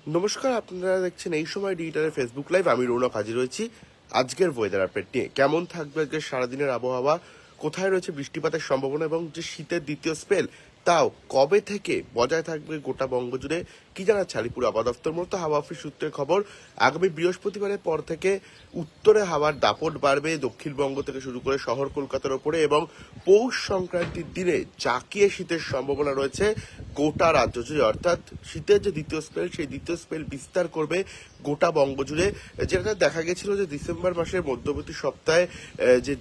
নমস্কার, আপনারা দেখছেন এই সময় ডিজিটালের ফেসবুক লাইভ। আমি রৌনক হাজির রয়েছি আজকের ওয়েদার আপডেট নিয়ে। কেমন থাকবে আজকে সারাদিনের আবহাওয়া, কোথায় রয়েছে বৃষ্টিপাতের সম্ভাবনা এবং যে শীতের দ্বিতীয় স্পেল তাও কবে থেকে বজায় থাকবে গোটা বঙ্গজুড়ে, কি জানাচ্ছে আলিপুর আবহাওয়া দপ্তর। মূলত হাওয়া অফিস সূত্রের খবর, আগামী বৃহস্পতিবারের পর থেকে উত্তরে হাওয়ার দাপট বাড়বে দক্ষিণবঙ্গ থেকে শুরু করে শহর কলকাতার ওপরে, এবং পৌষ সংক্রান্তির দিনে জাঁকিয়ে শীতের সম্ভাবনা রয়েছে গোটা রাজ্য জুড়ে। অর্থাৎ শীতের যে দ্বিতীয় স্পেল, সেই দ্বিতীয় স্পেল বিস্তার করবে গোটা বঙ্গ জুড়ে। যেটা দেখা গেছিল যে ডিসেম্বর মাসের মধ্যবর্তী সপ্তাহে যে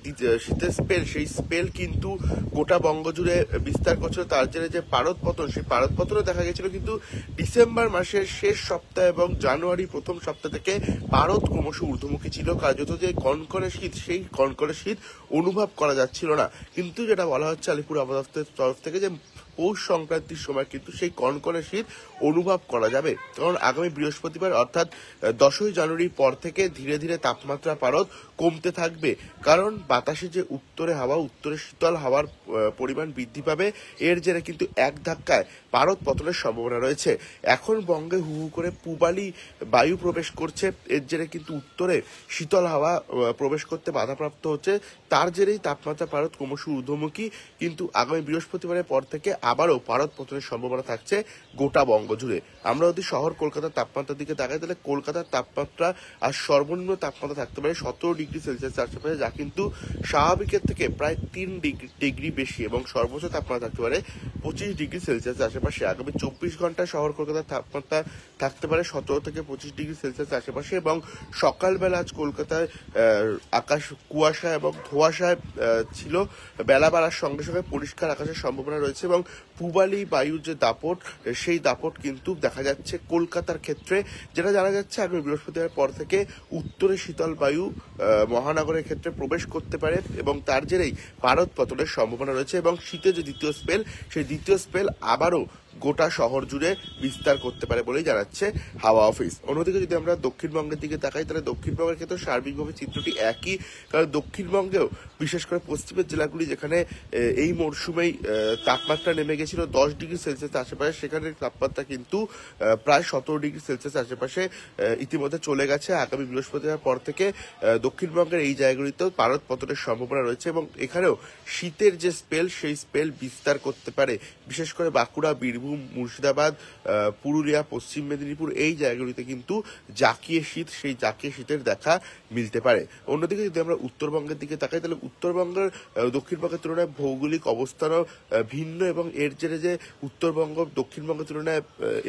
শীতের স্পেল, সেই স্পেল কিন্তু গোটা বঙ্গ জুড়ে বিস্তার করছিল। তার জন্য যে পারদ পতন, সেই পারদ পতনও দেখা গেছিল, কিন্তু ডিসেম্বর মাসের শেষ সপ্তাহ এবং জানুয়ারি প্রথম সপ্তাহ থেকে পারদ ক্রমশ ঊর্ধ্বমুখী ছিল। কার্যত যে কনকনে শীত, সেই কনকনে শীত অনুভব করা যাচ্ছিল না। কিন্তু যেটা বলা হচ্ছে আলিপুর আবহাওয়া দপ্তরের তরফ থেকে, যে পৌষ সংক্রান্তির সময় কিন্তু সেই কনকনে শীত অনুভব করা যাবে। কারণ আগামী বৃহস্পতিবার অর্থাৎ 10ই জানুয়ারির পর থেকে ধীরে ধীরে তাপমাত্রা পারদ কমতে থাকবে। কারণ বাতাসে যে উত্তরে হাওয়া, উত্তরে শীতল হাওয়ার পরিমাণ বৃদ্ধি পাবে। এর জেরে কিন্তু এক ধাক্কায় পারদ পতনের সম্ভাবনা রয়েছে। এখন বঙ্গে হু হু করে পূবালি বায়ু প্রবেশ করছে। এর জেরে কিন্তু উত্তরে শীতল হাওয়া প্রবেশ করতে বাধাপ্রাপ্ত হচ্ছে। তার জেরেই তাপমাত্রা পারদ ক্রমশ ঊর্ধ্বমুখী। কিন্তু আগামী বৃহস্পতিবারের পর থেকে আবারও পারদ পতনের সম্ভাবনা থাকছে গোটা বঙ্গ জুড়ে। আমরা যদি শহর কলকাতার তাপমাত্রার দিকে তাকাই, তাহলে কলকাতার তাপমাত্রা আর সর্বনিম্ন তাপমাত্রা থাকতে পারে 17 ডিগ্রি সেলসিয়াস আশেপাশে, যা কিন্তু স্বাভাবিকের থেকে প্রায় 3 ডিগ্রি বেশি, এবং সর্বোচ্চ তাপমাত্রা থাকতে পারে 25 ডিগ্রি সেলসিয়াস আশেপাশে। আগামী 24 ঘন্টায় শহর কলকাতার তাপমাত্রা থাকতে পারে 17 থেকে 25 ডিগ্রি সেলসিয়াস আশেপাশে। এবং সকালবেলা আজ কলকাতায় আকাশ কুয়াশা এবং ধোঁয়াশায় ছিল। বেলা বাড়ার সঙ্গে সঙ্গে পরিষ্কার আকাশের সম্ভাবনা রয়েছে, এবং পূবালি বায়ুর যে দাপট, সেই দাপট কিন্তু দেখা যাচ্ছে কলকাতার ক্ষেত্রে। যেটা জানা যাচ্ছে আগামী বৃহস্পতিবার পর থেকে উত্তরে শীতল বায়ু মহানগরের ক্ষেত্রে প্রবেশ করতে পারে, এবং তার জেরেই পারদ পতনের সম্ভাবনা রয়েছে। এবং শীতের যে দ্বিতীয় স্পেল, সেই দ্বিতীয় স্পেল আবারও গোটা শহর জুড়ে বিস্তার করতে পারে বলেই জানাচ্ছে হাওয়া অফিস। অন্যদিকে যদি আমরা দক্ষিণবঙ্গের দিকে তাকাই, তাহলে দক্ষিণবঙ্গের ক্ষেত্রে সার্বিকভাবে চিত্রটি একই। কারণ দক্ষিণবঙ্গেও বিশেষ করে পশ্চিমের জেলাগুলি, যেখানে এই মরশুমেই তাপমাত্রা নেমে গেছিল 10 ডিগ্রি সেলসিয়াস আশেপাশে, সেখানে তাপমাত্রা কিন্তু প্রায় 17 ডিগ্রি সেলসিয়াস আশেপাশে ইতিমধ্যে চলে গেছে। আগামী বৃহস্পতিবার পর থেকে দক্ষিণবঙ্গের এই জায়গাগুলিতেও পারদ পতনের সম্ভাবনা রয়েছে, এবং এখানেও শীতের যে স্পেল, সেই স্পেল বিস্তার করতে পারে। বিশেষ করে বাঁকুড়া, বীরভূম, মুর্শিদাবাদ, পুরুলিয়া, পশ্চিম মেদিনীপুর এই জায়গাগুলিতে কিন্তু জাঁকিয়ে শীত, সেই জাঁকিয়ে শীতের দেখা মিলতে পারে। অন্যদিকে যদি আমরা উত্তরবঙ্গের দিকে তাকাই, তাহলে উত্তরবঙ্গের দক্ষিণবঙ্গের তুলনায় ভৌগোলিক অবস্থানও ভিন্ন, এবং এর জেরে যে উত্তরবঙ্গ দক্ষিণবঙ্গের তুলনায়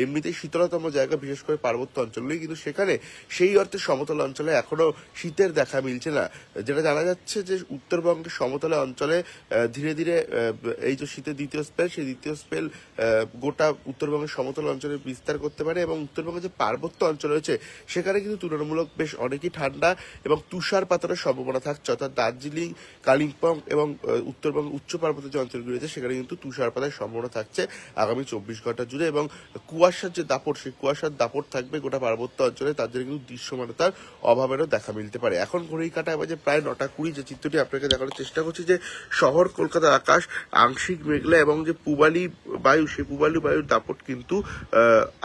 এমনিতেই শীতলতম জায়গা, বিশেষ করে পার্বত্য অঞ্চলগুলি, কিন্তু সেখানে সেই অর্থে সমতল অঞ্চলে এখনো শীতের দেখা মিলছে না। যেটা জানা যাচ্ছে যে উত্তরবঙ্গের সমতল অঞ্চলে ধীরে ধীরে এই যে শীতের দ্বিতীয় স্পেল, সেই দ্বিতীয় স্পেল গোটা উত্তরবঙ্গের সমতল অঞ্চলে বিস্তার করতে পারে। এবং উত্তরবঙ্গের যে পার্বত্য অঞ্চল রয়েছে, সেখানে কিন্তু তুলনামূলক বেশ অনেকই ঠান্ডা এবং তুষারপাতের সম্ভাবনা থাকছে। অর্থাৎ দার্জিলিং, কালিম্পং এবং উত্তরবঙ্গের উচ্চ পার্বত্য যে অঞ্চলগুলি রয়েছে, সেখানে কিন্তু তুষারপাতের সম্ভাবনা থাকছে আগামী 24 ঘন্টা জুড়ে। এবং কুয়াশার যে দাপট, সেই কুয়াশার দাপট থাকবে গোটা পার্বত্য অঞ্চলে। তার জন্য কিন্তু দৃশ্যমানতার অভাবেরও দেখা মিলতে পারে। এখন ঘড়ির কাঁটায় বাজে প্রায় 9:20। যে চিত্রটি আপনাকে দেখানোর চেষ্টা করছি, যে শহর কলকাতার আকাশ আংশিক মেঘলা, এবং যে পূবালি বায়ু, সেই পূবালি বায়ুর দাপট কিন্তু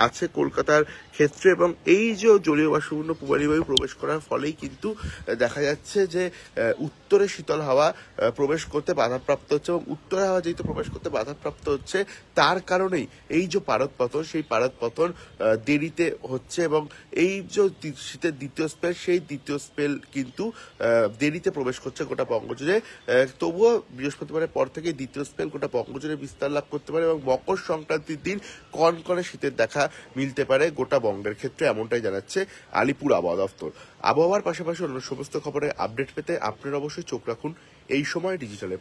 আছে কলকাতার ক্ষেত্রে। এবং এই যে জলীয় বাষ্পপূর্ণ পূবালি বায়ু প্রবেশ করার ফলেই কিন্তু দেখা যাচ্ছে যে উত্তরে শীতল হাওয়া প্রবেশ করতে বাধাপ্রাপ্ত হচ্ছে, এবং উত্তরে হাওয়া যেহেতু প্রবেশ করতে বাধাপ্রাপ্ত হচ্ছে, তার কারণেই এই যে পারদ পতন, সেই পারদ পতন দেরিতে হচ্ছে। এবং এই যে শীতের দ্বিতীয় স্পেল, সেই দ্বিতীয় স্পেল কিন্তু দেরিতে প্রবেশ করছে গোটা বঙ্গ জুড়ে। তবুও বৃহস্পতিবারের পর থেকে দ্বিতীয় স্পেল গোটা বঙ্গ জুড়ে বিস্তার লাভ করতে পারে, এবং মকর সংক্রান্তির দিন কনকনে শীতের দেখা মিলতে পারে গোটা বঙ্গের ক্ষেত্রে, এমনটাই জানাচ্ছে আলিপুর আবহাওয়া দপ্তর। আবহাওয়ার পাশাপাশি অন্য সমস্ত খবরের আপডেট পেতে আপনারা অবশ্যই চোখ রাখুন এই সময় ডিজিটালে।